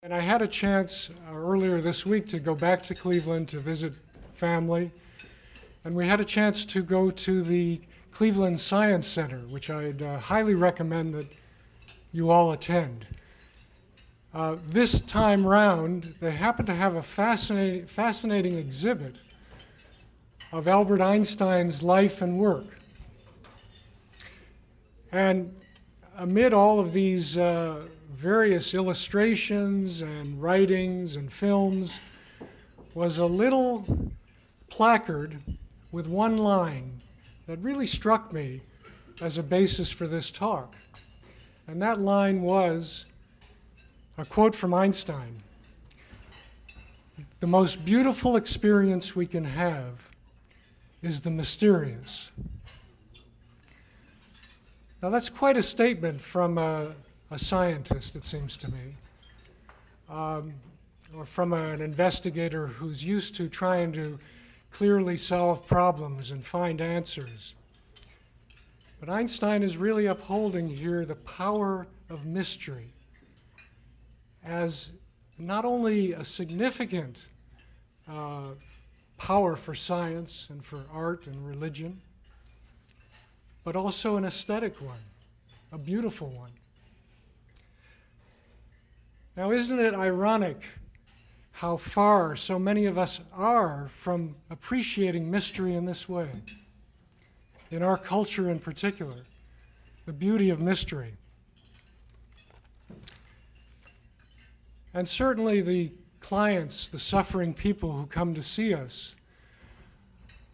And I had a chance earlier this week to go back to Cleveland to visit family. And we had a chance to go to the Cleveland Science Center, which I'd highly recommend that you all attend. This time round, they happen to have a fascinating exhibit of Albert Einstein's life and work. And amid all of these various illustrations and writings and films was a little placard with one line that really struck me as a basis for this talk. And that line was a quote from Einstein: "The most beautiful experience we can have is the mysterious." Now that's quite a statement from a scientist, it seems to me, or from an investigator who's used to trying to clearly solve problems and find answers. But Einstein is really upholding here the power of mystery as not only a significant power for science and for art and religion, but also an aesthetic one, a beautiful one. Now, isn't it ironic how far so many of us are from appreciating mystery in this way? In our culture in particular, the beauty of mystery. And certainly the clients, the suffering people who come to see us,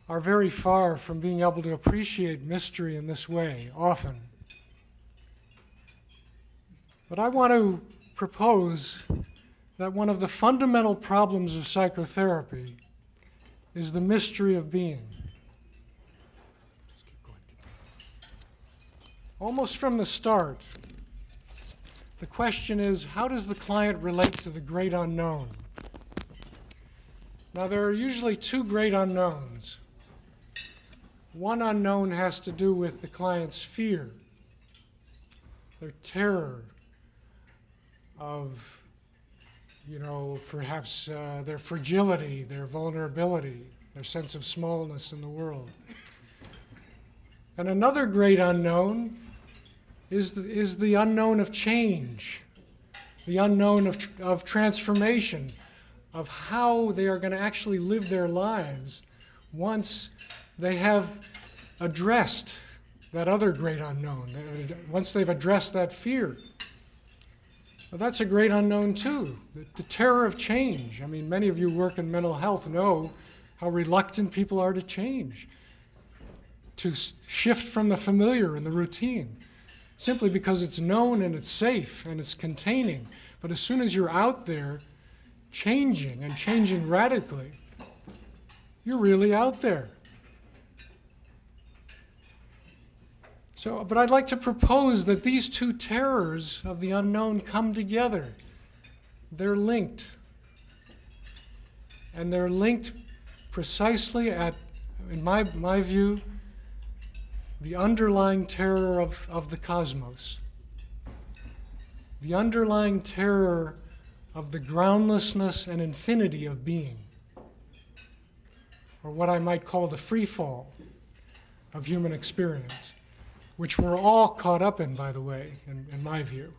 are very far from being able to appreciate mystery in this way, often. But I want to propose that one of the fundamental problems of psychotherapy is the mystery of being. Almost from the start, the question is, how does the client relate to the great unknown? Now, there are usually two great unknowns. One unknown has to do with the client's fear, their terror of, perhaps their fragility, their vulnerability, their sense of smallness in the world. And another great unknown is the unknown of change, the unknown of transformation, of how they are going to actually live their lives once they have addressed that other great unknown, once they've addressed that fear. Well, that's a great unknown too, the terror of change. I mean, many of you who work in mental health know how reluctant people are to change, to shift from the familiar and the routine, simply because it's known and it's safe and it's containing. But as soon as you're out there changing and changing radically, you're really out there. But I'd like to propose that these two terrors of the unknown come together. They're linked. And they're linked precisely at, in my view, the underlying terror of the cosmos. The underlying terror of the groundlessness and infinity of being. Or what I might call the free fall of human experience, which we're all caught up in, by the way, in my view.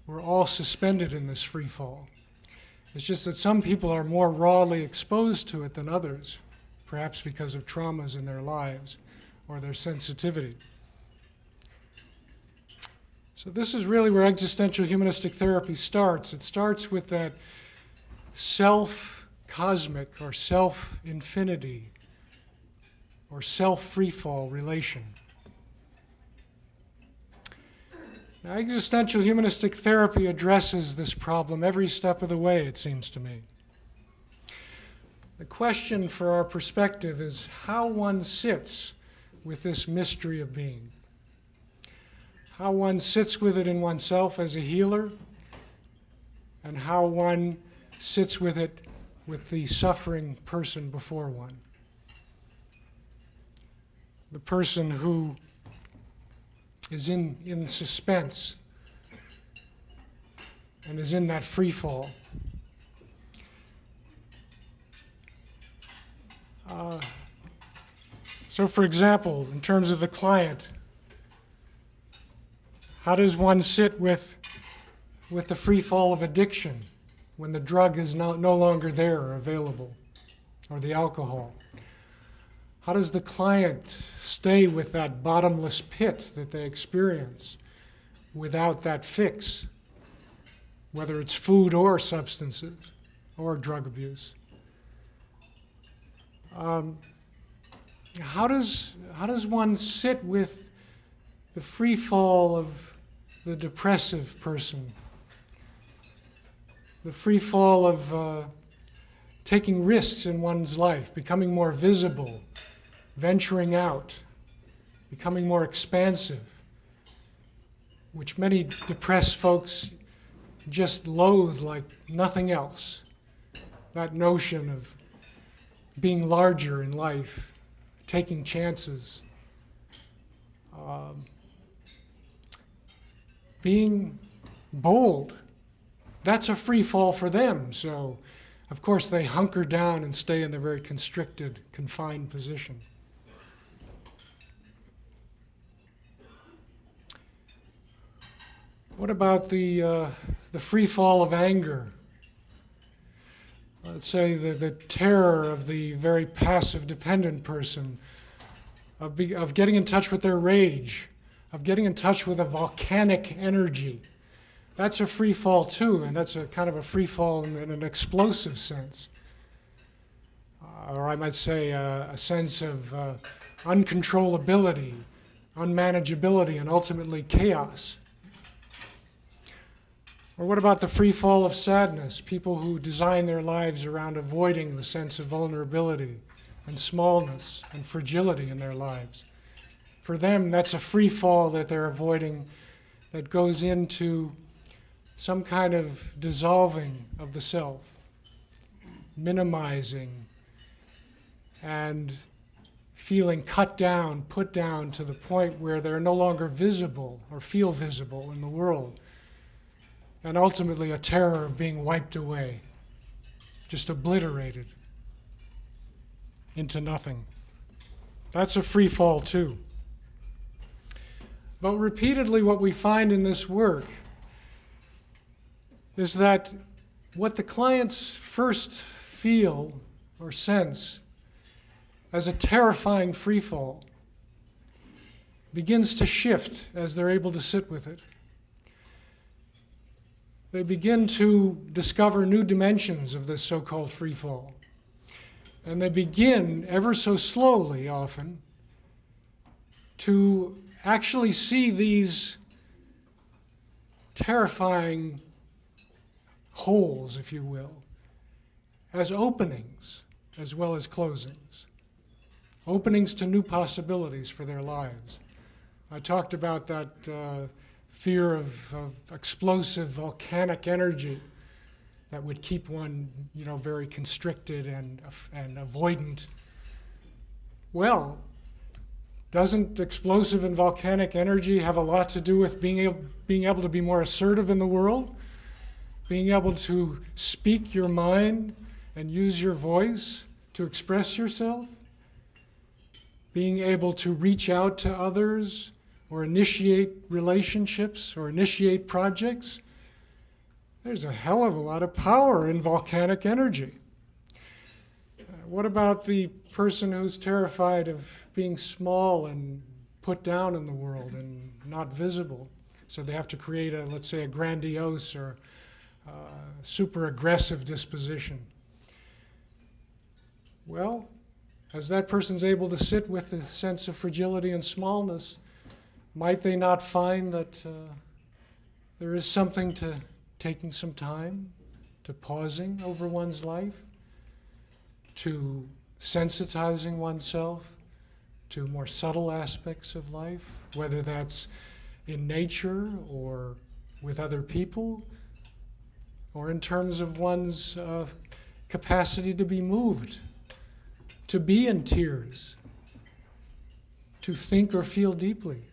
We're all suspended in this free fall. It's just that some people are more rawly exposed to it than others, perhaps because of traumas in their lives or their sensitivity. So this is really where existential humanistic therapy starts. It starts with that self-cosmic or self-infinity or self-free-fall relation. Now, existential humanistic therapy addresses this problem every step of the way, it seems to me. The question for our perspective is how one sits with this mystery of being. How one sits with it in oneself as a healer, and how one sits with it with the suffering person before one. The person who is in suspense and is in that free fall. So for example, in terms of the client, how does one sit with the free fall of addiction when the drug is no longer there or available, or the alcohol? How does the client stay with that bottomless pit that they experience without that fix, whether it's food or substances or drug abuse? How does one sit with the free fall of the depressive person, the free fall of taking risks in one's life, becoming more visible, venturing out, becoming more expansive, which many depressed folks just loathe like nothing else? That notion of being larger in life, taking chances, being bold. That's a free fall for them. So, of course, they hunker down and stay in their very constricted, confined position. What about the free fall of anger? Let's say the terror of the very passive dependent person, of getting in touch with their rage, of getting in touch with a volcanic energy. That's a free fall too, and that's a kind of a free fall in an explosive sense. Or I might say a sense of uncontrollability, unmanageability, and ultimately chaos. Or what about the free fall of sadness? People who design their lives around avoiding the sense of vulnerability and smallness and fragility in their lives. For them, that's a free fall that they're avoiding that goes into some kind of dissolving of the self, minimizing, and feeling cut down, put down to the point where they're no longer visible or feel visible in the world. And ultimately a terror of being wiped away, just obliterated into nothing. That's a free fall too. But repeatedly what we find in this work is that what the clients first feel or sense as a terrifying free fall begins to shift as they're able to sit with it. They begin to discover new dimensions of this so-called free fall. And they begin, ever so slowly often, to actually see these terrifying holes, if you will, as openings as well as closings. Openings to new possibilities for their lives. I talked about that fear of explosive volcanic energy that would keep one, very constricted and avoidant. Well, doesn't explosive and volcanic energy have a lot to do with being able to be more assertive in the world? Being able to speak your mind and use your voice to express yourself? Being able to reach out to others or initiate relationships or initiate projects? There's a hell of a lot of power in volcanic energy. What about the person who's terrified of being small and put down in the world and not visible? So they have to create let's say, a grandiose or super aggressive disposition. Well, as that person's able to sit with the sense of fragility and smallness, might they not find that there is something to taking some time, to pausing over one's life, to sensitizing oneself to more subtle aspects of life, whether that's in nature or with other people, or in terms of one's capacity to be moved, to be in tears, to think or feel deeply.